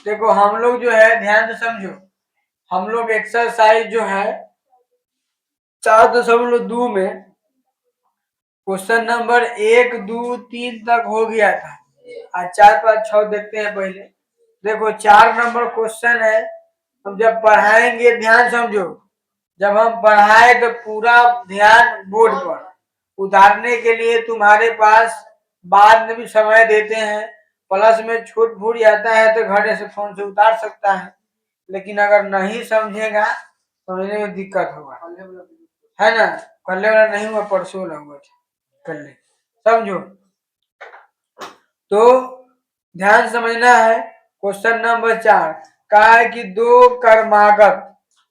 देखो हम लोग जो है ध्यान से समझो, हम लोग एक्सरसाइज जो है 4.2 में क्वेश्चन नंबर 1, 2, 3 तक हो गया था। आज 4, 5, 6 देखते हैं पहले। देखो 4 नंबर क्वेश्चन है। हम जब पढ़ाएंगे ध्यान समझो, जब हम पढ़ाए तो पूरा ध्यान बोर्ड पर उतारने के लिए तुम्हारे पास बाद में भी समय देते हैं। प्लस में छूट फूट जाता है तो घर से फोन से उतार सकता है, लेकिन अगर नहीं समझेगा समझने में दिक्कत होगा, है ना। कल वाला नहीं हुआ, परसों वाला हुआ था, कर ले समझो। तो ध्यान समझना है। क्वेश्चन नंबर 4 का है कि दो क्रमागत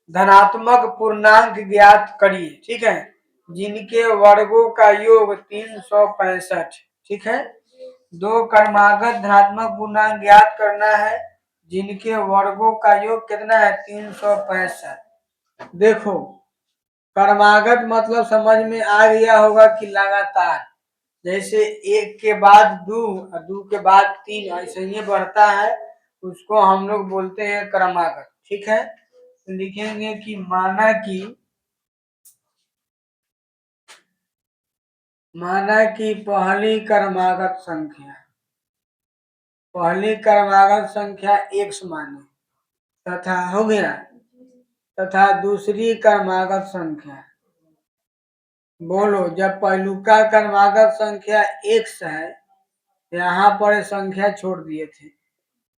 धनात्मक पूर्णांक ज्ञात करिए, ठीक है, जिनके वर्गों का योग 365, ठीक है। दो क्रमागत धनात्मक पूर्णांक ज्ञात करना है जिनके वर्गों का योग कितना है 365। देखो क्रमागत मतलब समझ में आ गया होगा कि लगातार, जैसे 1 के बाद 2 और 2 के बाद 3 ऐसे ही बढ़ता है, उसको हम लोग बोलते हैं क्रमागत, ठीक है। तो लिखेंगे कि माना कि पहली क्रमागत संख्या x माने तथा हो गया, तथा दूसरी क्रमागत संख्या, बोलो जब पहलुका क्रमागत संख्या x है, यहाँ पर संख्या छोड़ दिए थे।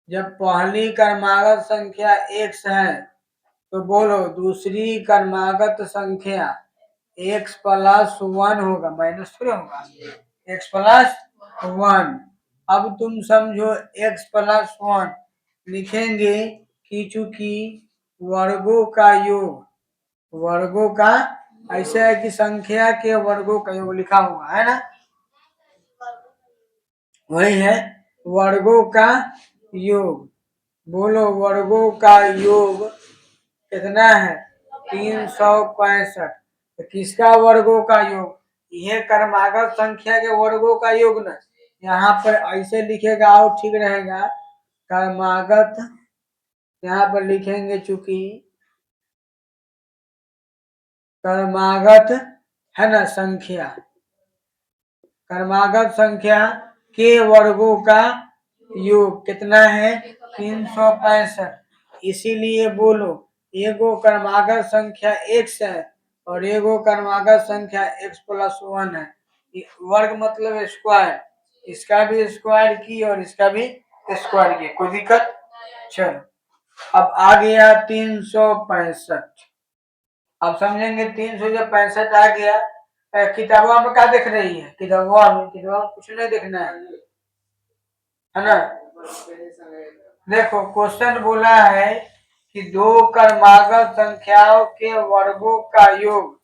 जब पहली क्रमागत संख्या x है तो बोलो दूसरी क्रमागत संख्या x प्लस 1 होगा, माइनस थोड़ा होगा, x प्लस 1। अब तुम समझो x प्लस 1 लिखेंगे कि चूंकि वर्गों का ऐसे है कि संख्या के वर्गों का योग लिखा हुआ है ना, वही है वर्गों का योग। बोलो वर्गों का योग कितना है 365। तो किसका वर्गों का योग, यह क्रमागत संख्या के वर्गों का योग ना। यहाँ पर ऐसे लिखेगा और ठीक रहेगा, क्रमागत यहाँ पर लिखेंगे चूंकि क्रमागत है ना संख्या, क्रमागत संख्या के वर्गों का योग कितना है 365। इसीलिए बोलो एगो क्रमागत संख्या x है और एगो क्रमागत संख्या x प्लस 1 है। वर्ग मतलब स्क्वायर, इसका भी स्क्वायर की और इसका भी स्क्वायर की, कोई दिक्कत। चलो अब आ गया 365। अब समझेंगे 365 आ गया। किताबों में क्या देख रही है, किताबों में कुछ नहीं देखना है ना। देखो क्वेश्चन बोला है कि दो क्रमागत संख्याओं के वर्गों का योग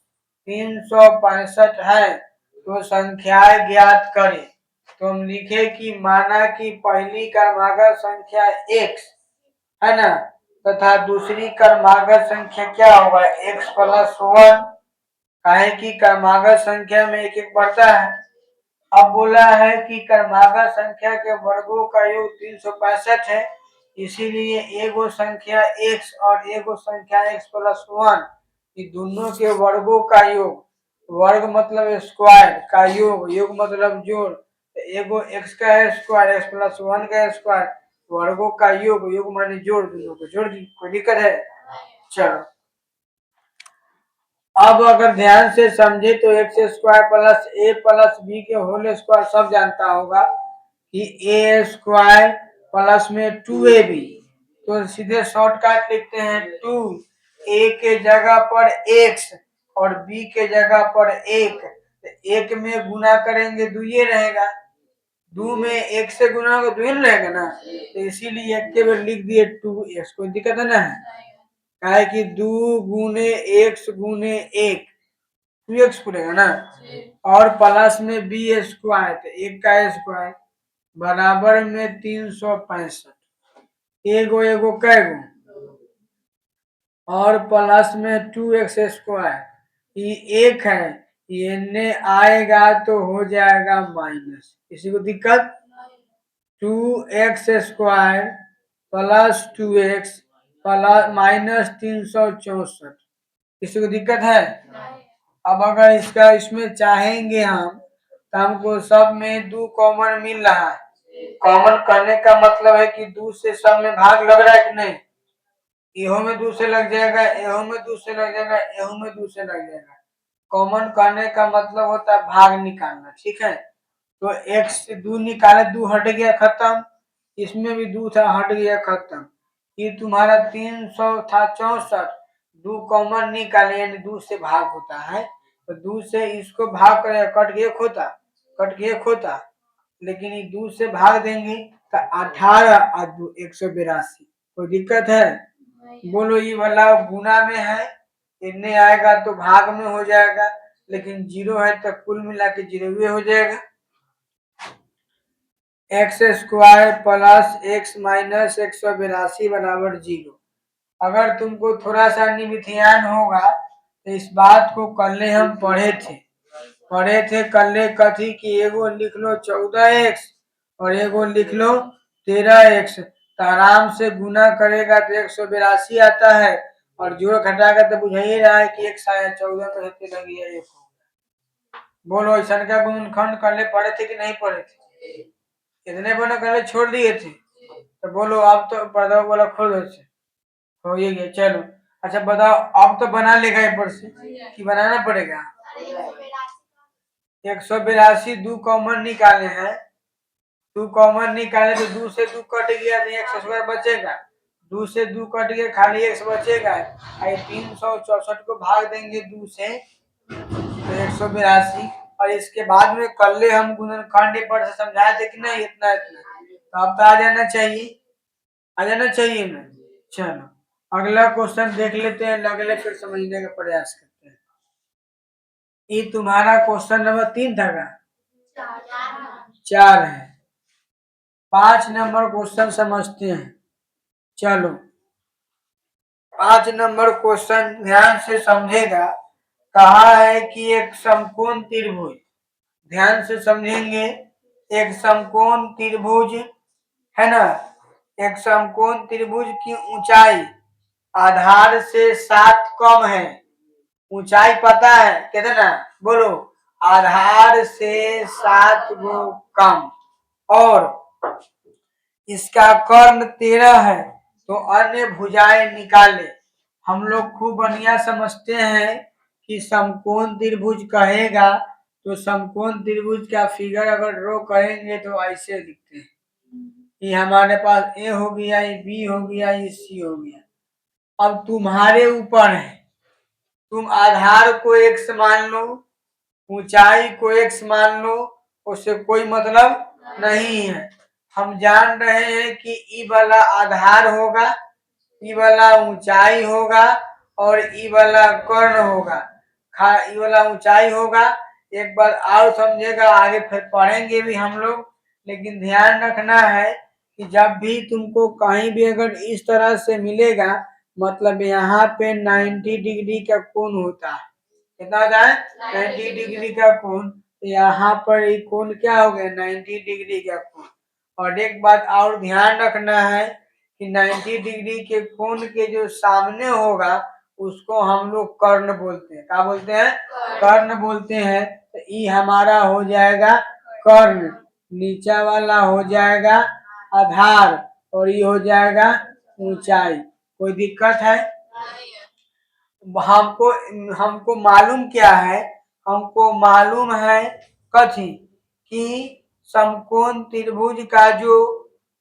365 है, तो संख्याएं ज्ञात करें। तो हम लिखे कि माना कि पहली क्रमागत संख्या x है ना, तथा दूसरी क्रमागत संख्या क्या होगा x प्लस 1, काहे कि क्रमागत संख्या में एक एक बढ़ता है। अब बोला है कि क्रमागत संख्या के वर्गों का योग 365 है, इसीलिए एगो संख्या x और एगो संख्या x प्लस 1, ये दोनों के वर्गों का योग, वर्ग मतलब स्क्वायर का योग, योग मतलब जोड़, तो एगो x का स्क्वायर x प्लस 1 का स्क्वायर, वर्गों का योग, योग माने जोड़, दोनों को जोड़ दी, कोई दिक्कत है। चलो अब अगर ध्यान से समझे तो एक्स स्क्वायर प्लस ए प्लस बी के होल स्क्वायर सब जानता होगा कि ए स्क्वायर प्लस में 2ab, तो सीधे शॉर्टकट लिखते हैं 2, ए के जगह पर x और बी के जगह पर 1, तो 1 में गुना करेंगे 2 ये रहेगा, 2 में 1 से गुना होगा 2 रहेगा ना, तो इसीलिए एक के बार लिख दिए 2x, कोई दिक्कत है ना, है कि 2 गुने x गुने 1 2x पड़ेगा ना, और प्लस में बी स्क्वायर, तो 1 का स्क्वायर बराबर में 365, एगो एगो कैगो, और प्लस में 2x स्क्वायर, ये 1 है, ये ने आएगा तो हो जाएगा माइनस, किसी को दिक्कत। 2x square plus 2x plus minus 364। किसी को दिक्कत है? अब अगर इसका इसमें चाहेंगे हम तो हमको सब में 2 कॉमन मिल रहा है। कॉमन करने का मतलब है कि 2 से सब में भाग लग रहा है कि नहीं? इहो में 2 से लग जाएगा, एहो में 2 से लग जाएगा, एहो में 2 से लग जाएगा। कॉमन करने का मतलब होता है भाग निकालना, ठीक है। तो x से 2 निकाले, 2 हट गया, खत्म। इसमें भी 2 था, हट गया, खत्म। ये तुम्हारा 300 था 64, 2 कॉमन निकाले यानी 2 से भाग होता है, तो 2 से इसको भाग करे कट के 1 होता, कट के 1 होता, लेकिन ये 2 से भाग देंगे तो 18 और 2 182। कोई दिक्कत है? बोलो, ये वाला गुना में है, इतने आएगा तो भाग में हो जाएगा, लेकिन 0 है तो कुल मिला के 0 हो जाएगा। X square plus x minus 182 बराबर 0। अगर तुमको थोड़ा सा निमित्यान होगा तो इस बात को कल हम पढ़े थे कल कथी की एगो लिख लो 14x और एगो लिख लो 13x, तो आराम से गुना करेगा तो 182 आता है, और जोड़ घटाएगा तो बुझा ही रहा है कि x आया, 14 में से लगी है 1। बोलो, ऐसा का गुणनखंड कल पढ़े थे कि नहीं पढ़े थे? कितने बना कल छोड़ दिए थे? तो बोलो, अब तो बताओ, बोला खोल से हो ये गया। चलो अच्छा बताओ, अब तो बना लेगा एक बार से कि बनाना पड़ेगा? 182 2 कॉमन निकाले हैं, 2 कॉमन निकाले तो 2 से 2 कट गया तो x स्क्वायर बचेगा, 2 से 2 कट गया, खाली x बचेगा। 364 को भाग देंगे 2 से तो 182, और इसके बाद में कल हम गुणनखंड पर से समझाए थे कि नहीं, इतना इतना, तो अब तो आ जाना चाहिए, आ जाना चाहिए ना। चलो अगला क्वेश्चन देख लेते हैं, अगले फिर समझने का प्रयास करते हैं। ये तुम्हारा क्वेश्चन नंबर 3 था का? 4 है। 5 नंबर क्वेश्चन समझते हैं। चलो 5 नंबर क्वेश्चन ध्यान से समझेगा। कहा है कि एक समकोण त्रिभुज, ध्यान से समझेंगे, एक समकोण त्रिभुज है ना, एक समकोण त्रिभुज की ऊंचाई आधार से 7 कम है। ऊंचाई पता है कितना? बोलो, आधार से 7 गो कम, और इसका कर्ण 13 है, तो अन्य भुजाएं निकाले। हम लोग खूब बढ़िया समझते हैं कि समकोण त्रिभुज कहेगा तो समकोण त्रिभुज का फिगर अगर ड्रॉ करेंगे तो ऐसे दिखते हैं। ये हमारे पास ए हो गया, ये बी हो गया, ये सी हो गया। अब तुम्हारे ऊपर है, तुम आधार को x मान लो, ऊंचाई को x मान लो, उससे कोई मतलब नहीं है। हम जान रहे हैं कि ई वाला आधार होगा, ई वाला ऊंचाई होगा, और ई वाला कर्ण होगा। ई वाला ऊंचाई होगा। एक बार और समझेगा, आगे फिर पढ़ेंगे भी हम लोग, लेकिन ध्यान रखना है कि जब भी तुमको कहीं भी अगर इस तरह से मिलेगा, मतलब यहाँ पे 90 डिग्री का कोण होता है। कितना होता है? 90 डिग्री का कोण। तो यहाँ पर ये कोण क्या हो गया? 90 डिग्री का कोण। और एक बात और ध्यान रखना है कि 90 डिग्री के कोण के जो सामने होगा उसको हम लोग कर्ण बोलते हैं। क्या बोलते हैं? कर्ण बोलते हैं। तो ये हमारा हो जाएगा कर्ण, नीचा वाला हो जाएगा आधार, और ये हो जाएगा ऊंचाई। कोई दिक्कत है? हमको हमको मालूम क्या है? हमको मालूम है कथी कि समकोण त्रिभुज का जो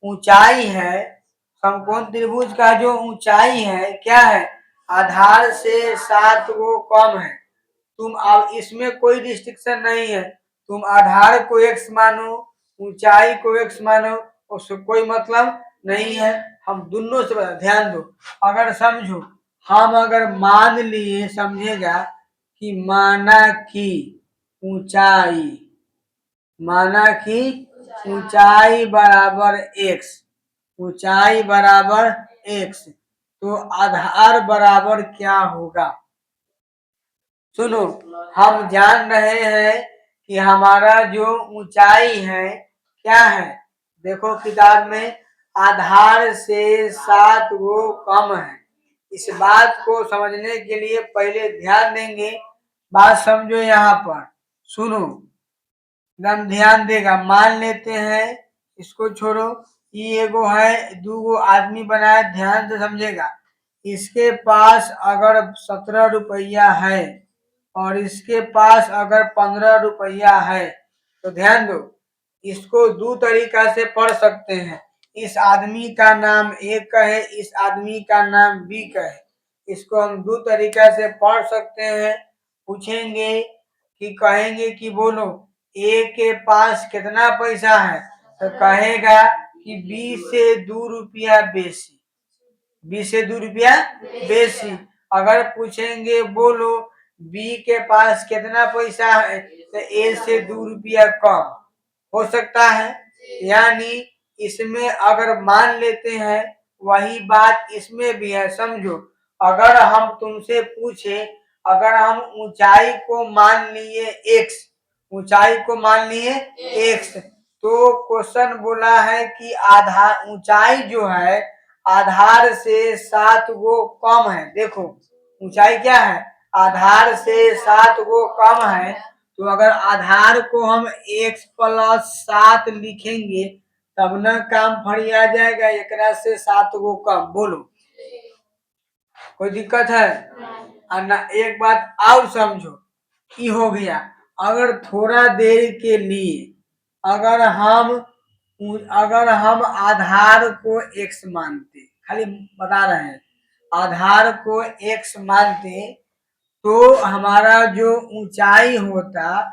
ऊंचाई है, समकोण त्रिभुज का जो ऊंचाई है क्या है? आधार से 7 गो कम है। तुम अब इसमें कोई रिस्ट्रिक्शन नहीं है, तुम आधार को x मानो, ऊंचाई को x मानो, उससे कोई मतलब नहीं है। हम दोनों से ध्यान दो, अगर समझो, हम अगर मान लिए, समझेगा कि माना कि ऊंचाई, माना कि ऊंचाई बराबर x, ऊंचाई बराबर x, तो आधार बराबर क्या होगा? सुनो, हम जान रहे हैं कि हमारा जो ऊंचाई है क्या है, देखो किताब में, आधार से 7 गो कम है। इस बात को समझने के लिए पहले ध्यान देंगे, बात समझो यहाँ पर, सुनो एकदम ध्यान देगा। मान लेते हैं, इसको छोड़ो, ये एगो है, दूगो आदमी बनाए, ध्यान से समझेगा। इसके पास अगर 17 रुपया है और इसके पास अगर 15 रुपया है, तो ध्यान दो, इसको दो तरीका से पढ़ सकते हैं। इस आदमी का नाम ए का है, इस आदमी का नाम बी का है। इसको हम दो तरीका से पढ़ सकते हैं। पूछेंगे कि कहेंगे कि बोलो ए के पास कितना पैसा है, तो कहेगा कि बी से 2 रुपया बेसी, बी से 2 रुपया बेसी। अगर पूछेंगे बोलो बी के पास कितना पैसा है, तो ए से 2 रुपया कम हो सकता है। यानी इसमें अगर मान लेते हैं, वही बात इसमें भी है। समझो, अगर हम तुमसे पूछे, अगर हम ऊंचाई को मान लिए x, ऊंचाई को मान लिए x, तो क्वेश्चन बोला है कि आधार ऊंचाई जो है आधार से 7 गो कम है। देखो ऊंचाई क्या है, आधार से 7 गो कम है। तो अगर आधार को हम x प्लस 7 लिखेंगे तब न काम फरिया जाएगा, एकरा से 7 गो कम। बोलो कोई दिक्कत है? ना एक बात और समझो, की हो गया, अगर थोड़ा देर के लिए अगर हम आधार को x मानते, खाली बता रहे हैं, आधार को x मानते, तो हमारा जो ऊंचाई होता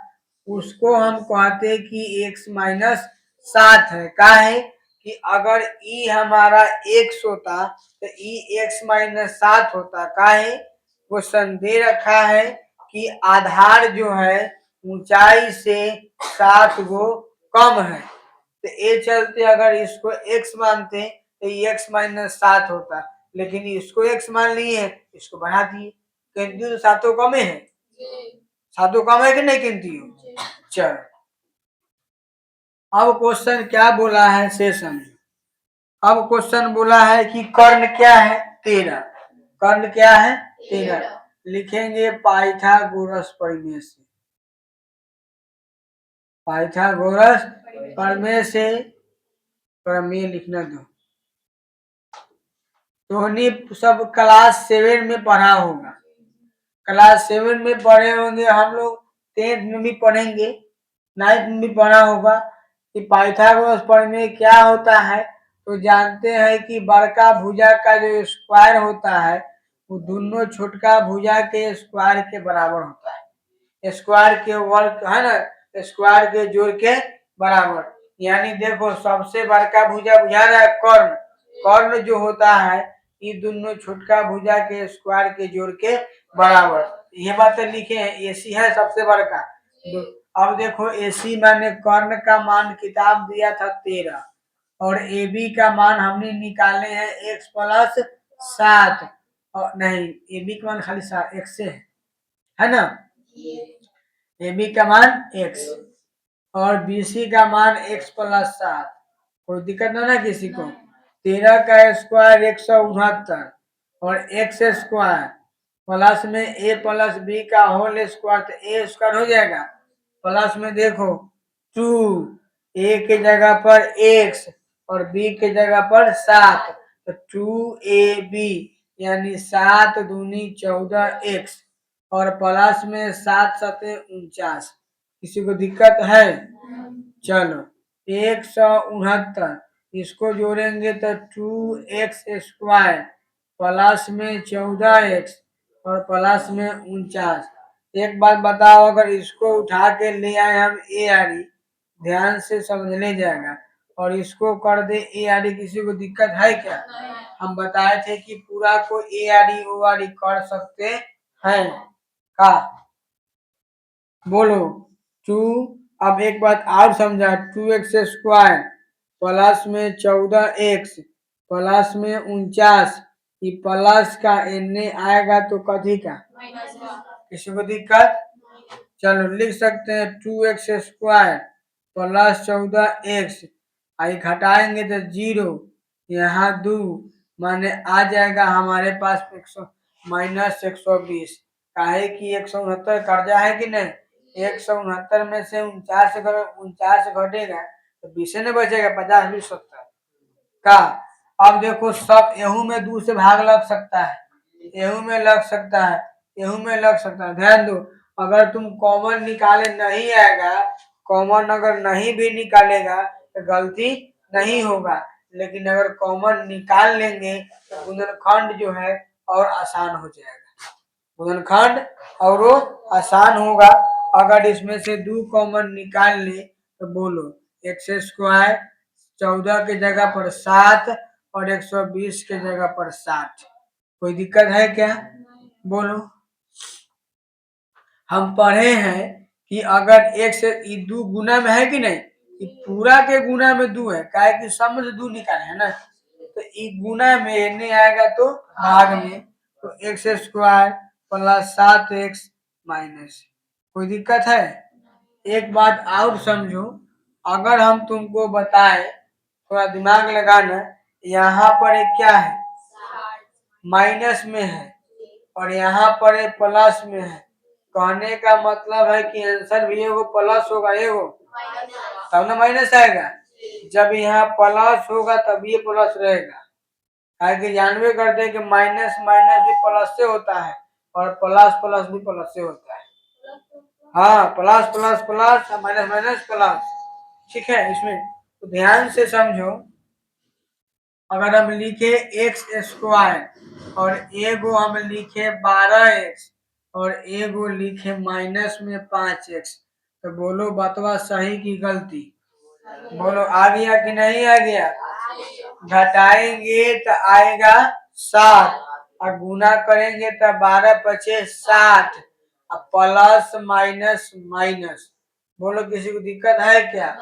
उसको हम कहते कि x माइनस 7 है। का है कि अगर ई हमारा x होता तो ई x माइनस 7 होता। का है क्वेश्चन दे रखा है कि आधार जो है ऊंचाई से 7 गो कम है, तो ये चलते अगर इसको x मानते तो ये x माइनस 7 होता, लेकिन इसको x मान लिए, इसको बढ़ा दिए, किंतु तो 7 कम है, 7 कम है कि नहीं किंतु। चल अब क्वेश्चन क्या बोला है से समझो। अब क्वेश्चन बोला है कि कर्ण क्या है 13, कर्ण क्या है 13। लिखेंगे पाइथागोरस प्रमेय से, पाइथागोरस प्रमेय से प्रमेय लिखना दो। तो सब क्लास 7 में पढ़ा होगा, क्लास 7 में पढ़े होंगे, हम लोग 10th में भी पढ़ेंगे, 9th में भी पढ़ा होगा कि पाइथागोरस प्रमेय क्या होता है। तो जानते हैं कि बड़का भुजा का जो स्क्वायर होता है वो दोनों छोटका भुजा के स्क्वायर के बराबर होता है। स्क्वायर के वर्ग है ना, स्क्वायर के जोड़ के बराबर। यानी देखो सबसे बड़का भुजा बुझा रहा है कर्ण, कर्ण जो होता है ये दोनों छोटका भुजा के स्क्वायर के जोड़ के बराबर। ये बातें लिखे हैं, एसी है सबसे बड़का। अब देखो एसी माने कर्ण का मान किताब दिया था 13 और ए बी का मान हमने निकाले हैं x प्लस 7, और नहीं ए बी का मान खाली 7 x से है ना, ए बी का मान x और बी सी का मान x प्लस 7। कोई दिक्कत ना किसी को। 13 का स्क्वायर 169 और x स्क्वायर प्लस में a प्लस बी का होल स्क्वायर, तो a स्क्वायर हो जाएगा। प्लस में देखो 2, a के जगह पर x और b के जगह पर 7, तो 2ab यानी 7 दूनी 14x और प्लस में 7 सते 49। किसी को दिक्कत है? चलो 169 इसको जोड़ेंगे तो 2x स्क्वायर प्लस में 14x और प्लस में 49। एक बात बताओ, अगर इसको उठा के ले आए हम ए आर ई, ध्यान से समझने जाएगा, और इसको कर दे ए आर ई, किसी को दिक्कत है क्या? हम बताए थे कि पूरा को A R E O R E कर सकते हैं का। बोलो 2, अब एक बात और समझा, 2x स्क्वायर प्लस में 14x प्लस में 49, ये प्लस का एने आएगा तो कथी का, किसी को दिक्कत? चलो लिख सकते हैं 2x स्क्वायर प्लस 14x, आई घटाएंगे तो 0, यहाँ 2 माने आ जाएगा हमारे पास -120। काहे कि 169 कर्जा है कि नहीं, 169 में से 49 घटेगा तो 20 न बचेगा, 50 20 70 का। अब देखो सब एहू में 2 से भाग लग सकता है, एहू में लग सकता है, एहू में लग सकता है। ध्यान दो, अगर तुम कॉमन निकाले नहीं आएगा, कॉमन अगर नहीं भी निकालेगा तो गलती नहीं होगा, लेकिन अगर कॉमन निकाल लेंगे तो गुणनखंड जो है और आसान हो जाएगा, गुणनखंड और वो आसान होगा। अगर इसमें से 2 कॉमन निकाल ले तो बोलो x² 14 की जगह पर 7 और 120 की जगह पर 60। कोई दिक्कत है क्या, बोलो। हम पढ़े हैं कि अगर एक से 2 गुना में है कि नहीं, पूरा के गुना में 2 है, काहे कि सम से 2 निकाले है ना, तो गुना में नहीं आएगा तो भाग में, तो x² प्लस 7x माइनस। कोई दिक्कत है। एक बात और समझो, अगर हम तुमको बताएं, थोड़ा दिमाग लगाना, यहाँ पर एक क्या है, माइनस में है, और यहाँ पर एक प्लस में है। कहने का मतलब है कि आंसर भी एगो प्लस होगा, एगो तब ना माइनस आएगा। जब यहाँ प्लस होगा तब ये प्लस रहेगा, आगे जानवे करते हैं कि माइनस माइनस भी प्लस से होता है और प्लस प्लस भी प्लस से होता है। हाँ, plus plus plus, minus minus plus, ठीक है। इसमें तो ध्यान से समझो, अगर हम लिखे x² और एगो हम लिखे 12x और एगो लिखे माइनस में 5x, तो बोलो बतवा सही की गलती, बोलो आ गया कि नहीं आ गया। घटाएंगे तो आएगा 7 और गुना करेंगे तो 12 पचे 60 और प्लस माइनस माइनस। बोलो किसी को दिक्कत है क्या,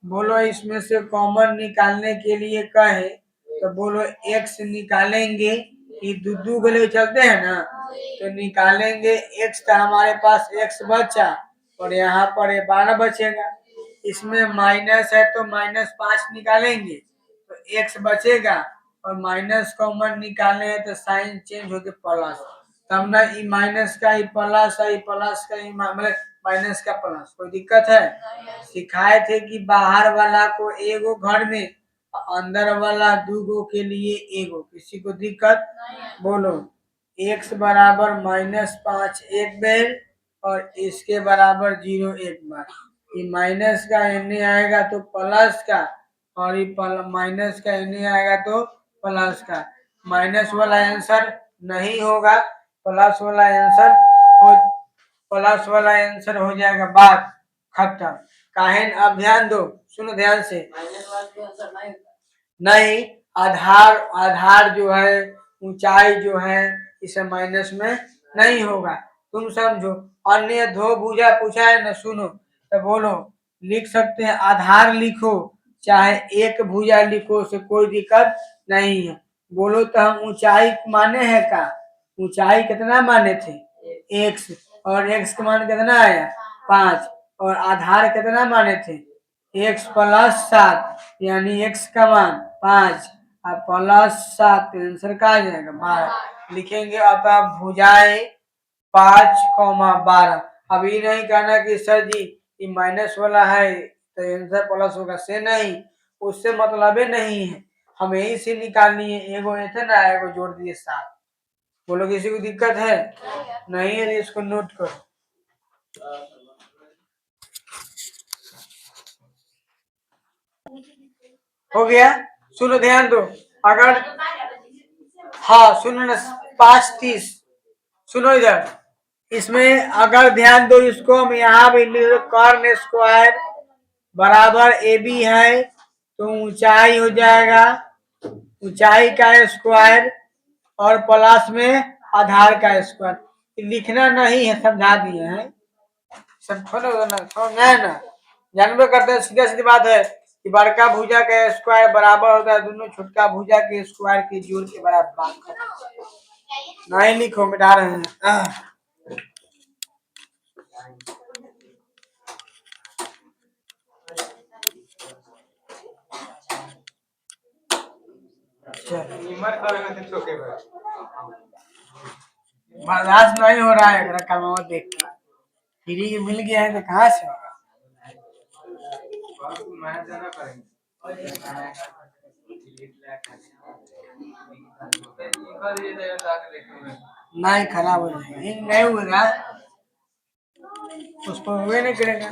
बोलो। इसमें से कॉमन निकालने के लिए कहे तो बोलो x निकालेंगे, ये दू गले चलते हैं ना, तो निकालेंगे x, तो हमारे पास x बचा और यहाँ पर 12 बचेगा। इसमें माइनस है तो -5 निकालेंगे तो x बचेगा, और माइनस कॉमन निकालने हैं तो साइन चेंज होके प्लस, तब ना ये माइनस का ही प्लस है, प्लस का ही मतलब माइनस का प्लस। कोई दिक्कत है। सिखाए थे कि बाहर वाला को एगो घर में, अंदर वाला 2 गो के लिए एगो। किसी को दिक्कत, बोलो। x बराबर -5 एक बेर और इसके बराबर 0 एक बार। ये माइनस का एने आएगा तो प्लस का, और ये माइनस का एने आएगा तो प्लस का। माइनस वाला आंसर नहीं होगा, प्लस वाला आंसर हो, प्लस वाला आंसर हो जाएगा। बात खत्म। काहे, अब ध्यान दो, सुनो ध्यान से। नहीं, आधार आधार जो है, ऊंचाई जो है, इसे माइनस में नहीं होगा। तुम समझो, अन्य दो भुजा पूछा है ना, सुनो तो बोलो। लिख सकते हैं आधार लिखो, चाहे एक भुजा लिखो, से कोई दिक्कत नहीं है। बोलो तो हम ऊंचाई माने हैं का, ऊंचाई कितना माने थे, x, और x का मान कितना आया 5, और आधार कितना माने थे x प्लस 7, यानी x का मान 5 और प्लस 7, आंसर का आ जाएगा 12। लिखेंगे अतः भुजाएं 5,12। अब ये नहीं कहना कि सर जी ये माइनस वाला है तो आंसर प्लस होगा, से नहीं, उससे मतलब नहीं है, हमें यही से निकालनी है। एगो ऐसे ना, एगो जोड़ दिए 7। बोलो किसी को दिक्कत है, नहीं है, इसको नोट करो। हो गया। सुनो ध्यान दो, अगर हाँ सुनो ना, 5:30, सुनो इधर। इसमें अगर ध्यान दो, इसको हम यहाँ भी कॉर्न स्क्वायर बराबर ए बी है, तो ऊंचाई हो जाएगा ऊंचाई का स्क्वायर और प्लस में आधार का स्क्वायर। लिखना नहीं है, समझा दिए हैं, सब छोड़ो ना, छोड़ना है ना, जानबे करते हैं। सीधा सीधी बात है कि बड़का भुजा का स्क्वायर बराबर होता है दोनों छोटका भुजा के स्क्वायर के जोड़ के बराबर। बात नहीं लिखो, मिटा रहे हैं। बर्दाश्त नहीं हो रहा है कमाओ देख के फ्री मिल गया है तो कहाँ से होगा। नहीं खराब हो जाएगा, ये नहीं होगा, उसको हुए नहीं करेगा।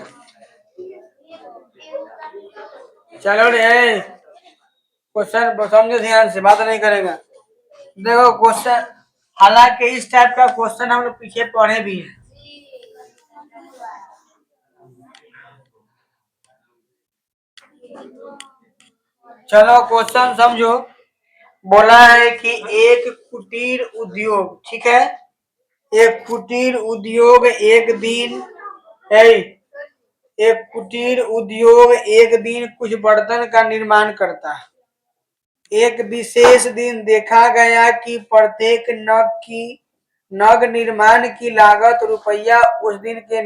चलो रे क्वेश्चन समझो ध्यान से, बात नहीं करेगा। देखो क्वेश्चन, हालांकि इस टाइप का क्वेश्चन हम लोग पीछे पढ़े भी हैं। चलो क्वेश्चन समझो। बोला है कि एक कुटीर उद्योग, ठीक है, एक कुटीर उद्योग एक दिन एक कुटीर उद्योग एक दिन कुछ बर्तन का निर्माण करता है। एक विशेष दिन देखा गया कि प्रत्येक नग निर्माण की लागत रुपया उस दिन के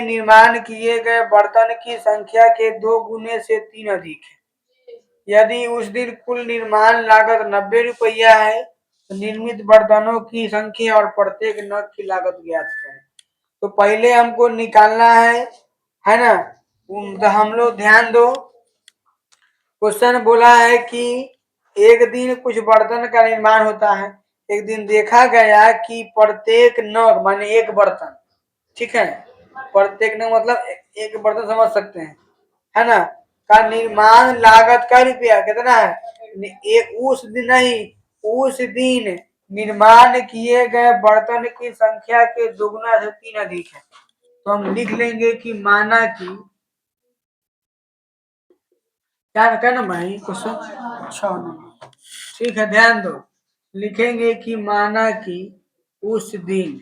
निर्माण किए गए बर्तन की संख्या के 2 गुने से 3 अधिक है। यदि उस दिन कुल निर्माण लागत 90 रुपया है तो निर्मित बर्तनों की संख्या और प्रत्येक नग की लागत ज्ञात करें। तो पहले हमको निकालना है ना। तो हम लोग ध्यान दो, क्वेश्चन बोला है कि एक दिन कुछ बर्तन का निर्माण होता है। एक दिन देखा गया कि प्रत्येक नग माने एक बर्तन, ठीक है, प्रत्येक नग मतलब एक बर्तन समझ सकते हैं, है ना, का निर्माण लागत का रुपया कितना है। उस दिन नहीं, उस दिन निर्माण किए गए बर्तन की संख्या के 2 गुना से 3 अधिक है। तो हम लिख लेंगे कि माना कि क्या ना भाई क्वेश्चन 6 नंबर, ठीक है, ध्यान दो, लिखेंगे कि माना कि उस दिन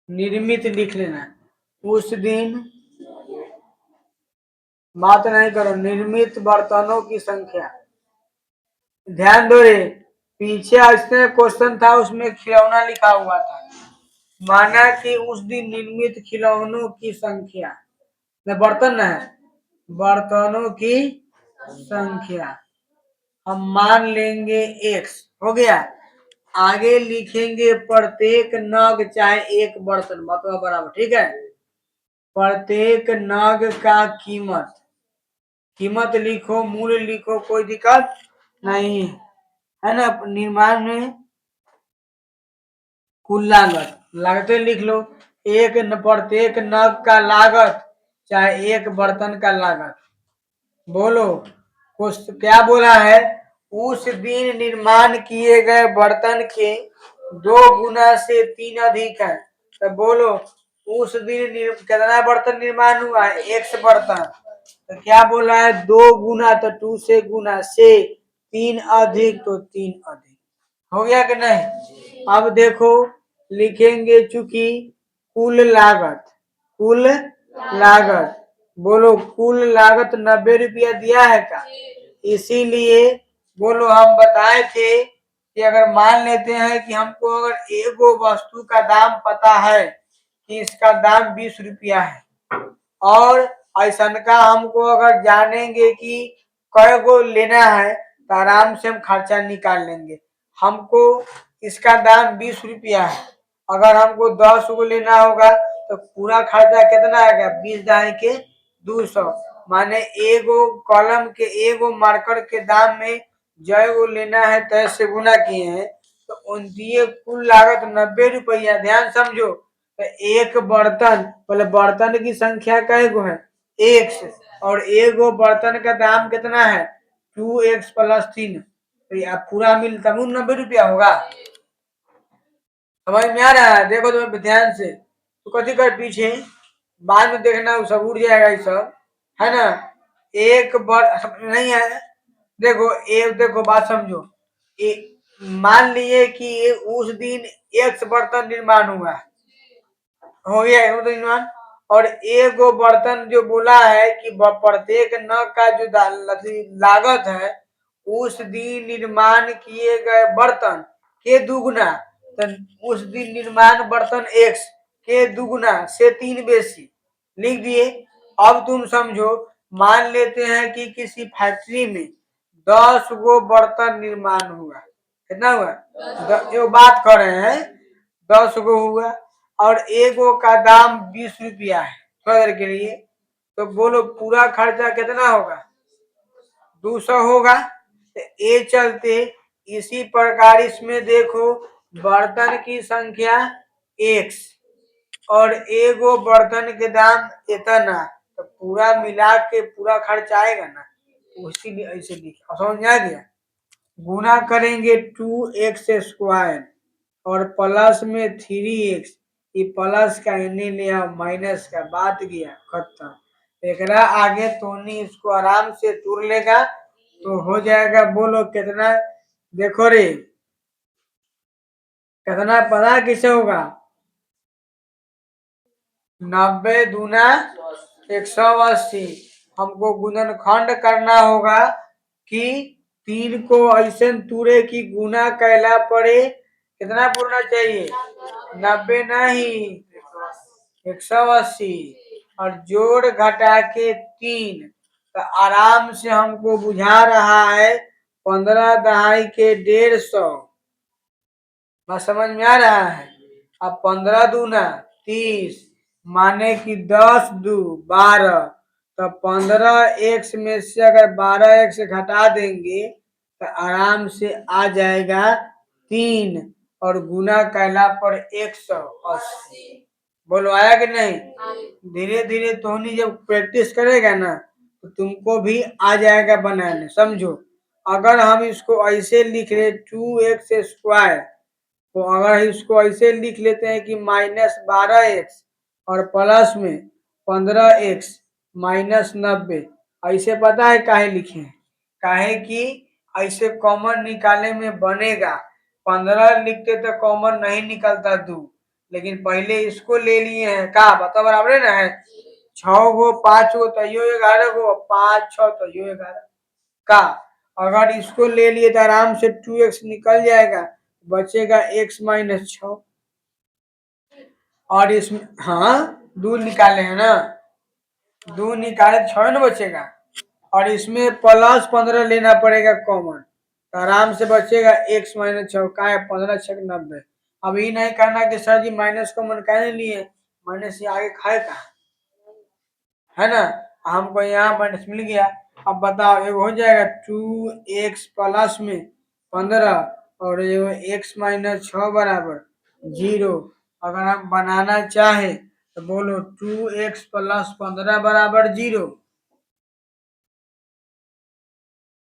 निर्मित लिख लेना, उस दिन, बात नहीं करो, निर्मित बर्तनों की संख्या। ध्यान दो रे, पीछे इसमें क्वेश्चन था उसमें खिलौना लिखा हुआ था। माना कि उस दिन निर्मित खिलौनों की संख्या, बर्तन है, बर्तनों की संख्या हम मान लेंगे x, हो गया। आगे लिखेंगे प्रत्येक नग चाहे एक बर्तन मतलब बराबर, ठीक है, प्रत्येक नग का कीमत लिखो, मूल्य लिखो, कोई दिक्कत नहीं है ना। निर्माण में कुल लागतें लिख लो, प्रत्येक नग का लागत चाहे एक बर्तन का लागत। बोलो क्या बोला है, उस दिन निर्माण किए गए बर्तन के 2 गुना से 3 अधिक है। तो बोलो उस दिन कितना बर्तन निर्माण हुआ है, 1 बर्तन, तो क्या बोला है 2 गुना, तो 2 से गुना से 3 अधिक, तो 3 अधिक, हो गया कि नहीं। अब देखो लिखेंगे चूंकि कुल लागत, बोलो कुल लागत 90 रुपया दिया है का, इसीलिए बोलो हम बताए थे कि अगर मान लेते हैं कि हमको अगर एगो वस्तु का दाम पता है कि इसका दाम 20 रुपया है, और ऐसा का हमको अगर जानेंगे कि कै गो लेना है तो आराम से हम खर्चा निकाल लेंगे। हमको इसका दाम 20 रुपया है, अगर हमको 10 गो लेना होगा तो पूरा खर्चा कितना आएगा, 20 दाई के 200, माने एगो कलम के एगो मार्कर के दाम में जय गो लेना है तय से गुना किए हैं, तो उनकी कुल लागत 90 रुपया। ध्यान समझो, तो एक बर्तन, बोले बर्तन की संख्या कै गो है, x, और एगो बर्तन का दाम कितना है 2x + 3, तो पूरा मिल तब 90 रुपया होगा। समझ में आ रहा है, देखो तुम्हें ध्यान से, तो कथी कर पीछे बाद में देखना सब उड़ जाएगा ये सब, है ना। एक नहीं है, देखो बात समझो, मान लिए कि उस दिन 1 बर्तन निर्माण हुआ, हो गया निर्माण, और एगो बर्तन जो बोला है कि प्रत्येक नग का जो लागत है उस दिन निर्माण किए गए बर्तन के दुगुना, तो उस दिन निर्माण बर्तन x के दुगुना से 3 बेसी, लिख दिए। अब तुम समझो, मान लेते हैं कि किसी फैक्ट्री में 10 गो बर्तन निर्माण हुआ। कितना हुआ? जो बात कर रहे हैं, 10 गो हुआ और एक गो का दाम 20 रुपया है थोड़ा देर के लिए। तो बोलो पूरा खर्चा कितना होगा? 200 होगा। तो ये चलते इसी प्रकार इसमें देखो, बर्तन की संख्या x और एगो बर्तन के दाम इतना, तो पूरा मिला के पूरा खर्च आएगा ना, इसीलिए ऐसे लिखा। समझ में आ गया? गुना करेंगे 2x² और प्लस में 3x, ये प्लस का इन्हें ले आओ, माइनस का, बात गया खत्म। एकरा आगे तोनी इसको आराम से तुर लेगा तो हो जाएगा। बोलो कितना? देखो रे, कितना पता किसे होगा? 90 दूना 180। हमको गुणनखंड करना होगा कि 3 को ऐसे तुरे की गुना कैला पड़े कितना पूरना चाहिए? 90 नहीं, 180 और जोड़ घटा के 3। तो आराम से हमको बुझा रहा है 15 दहाई के 150। बात समझ में आ रहा है? अब 15 दूना 30, माने कि 10 दू 12। तो 15x में से अगर 12x घटा देंगे तो आराम से आ जाएगा 3 और गुना कैला पर 180। बोलो आया कि नहीं? धीरे धीरे तोहनी जब प्रैक्टिस करेगा ना तो तुमको भी आ जाएगा बनाने। समझो, अगर हम इसको ऐसे लिख रहे 2x² तो अगर इसको ऐसे लिख लेते हैं कि -12x और प्लस में 15x -90, ऐसे पता है काहे लिखे हैं? काहे कि ऐसे कॉमन निकाले में बनेगा। 15 लिखते तो कॉमन नहीं निकलता 2, लेकिन पहले इसको ले लिए हैं। का बता बराबर है ना? है 6 गो 5 गो तो यो 11 गो, 5 6 तो यो 11 का। अगर इसको ले लिए तो आराम से 2x निकल जाएगा, बचेगा x - 6। और इसमें हाँ 2 निकाले हैं ना, 2 निकाले 6 ना बचेगा। और इसमें प्लस 15 लेना पड़ेगा कॉमन, तो आराम से बचेगा x - 6 का है 15 6 90। अब ये नहीं करना कि सर जी माइनस कॉमन कहने लिए, माइनस ये आगे खाए का है ना। हमको यहाँ माइनस मिल गया। अब बताओ, एक हो जाएगा 2x प्लस में 15 और x - 6 बराबर 0। अगर हम बनाना चाहे तो बोलो 2x + 15 बराबर 0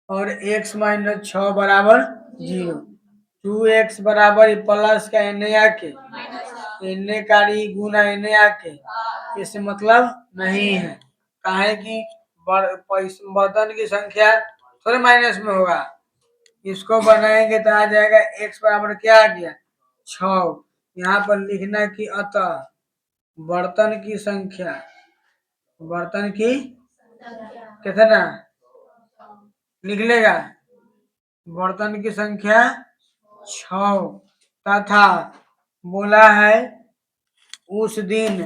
और x - 6 बराबर 0। 2x बराबर प्लस का एने आके एने का गुना एने आके, इससे मतलब नहीं है। काहे कि बर्तन की संख्या थोड़े माइनस में होगा। इसको बनाएंगे तो आ जाएगा x बराबर क्या आ गया? 6। यहाँ पर लिखना कि अतः बर्तन की संख्या, बर्तन की कितना लिख लेगा? बर्तन की संख्या 6 तथा बोला है उस दिन,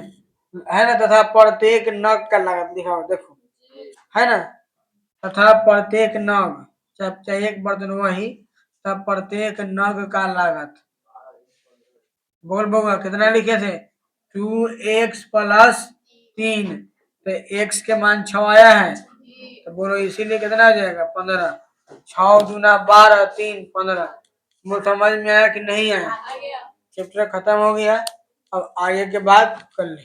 है ना, तथा प्रत्येक नग का लागत लिखा हो, देखो है ना, तथा प्रत्येक नग, चाहे एक बर्तन वही, तब प्रत्येक नग का लागत। बोल बोगा कितना लिखे थे? 2x + 3, तो x के मान 6 आया है, तो बोलो इसीलिए कितना आ जाएगा? 15। 6 दूना 12 3 15। वो समझ में आया कि नहीं आया? चैप्टर खत्म हो गया। अब आगे के बाद कर ले।